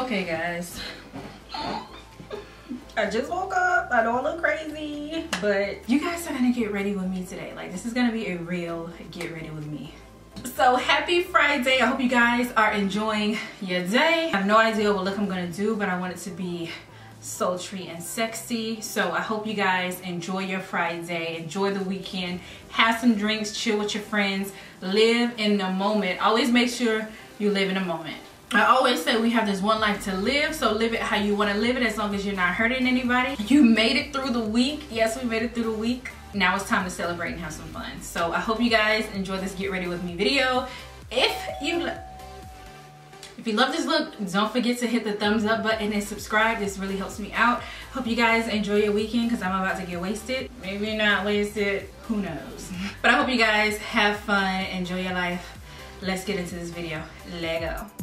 Okay guys, I just woke up. I know I look crazy, but you guys are gonna get ready with me today. Like, this is gonna be a real get ready with me. So happy Friday. I hope you guys are enjoying your day. I have no idea what look I'm gonna do, but I want it to be sultry and sexy. So I hope you guys enjoy your Friday, enjoy the weekend, have some drinks, chill with your friends, live in the moment. Always make sure you live in the moment. I always say we have this one life to live, so live it how you want to live it, as long as you're not hurting anybody. You made it through the week. Yes, we made it through the week. Now it's time to celebrate and have some fun. So I hope you guys enjoy this get ready with me video. If you love this look, don't forget to hit the thumbs up button and subscribe. This really helps me out. Hope you guys enjoy your weekend, because I'm about to get wasted. Maybe not wasted, who knows. But I hope you guys have fun, enjoy your life. Let's get into this video. Let go.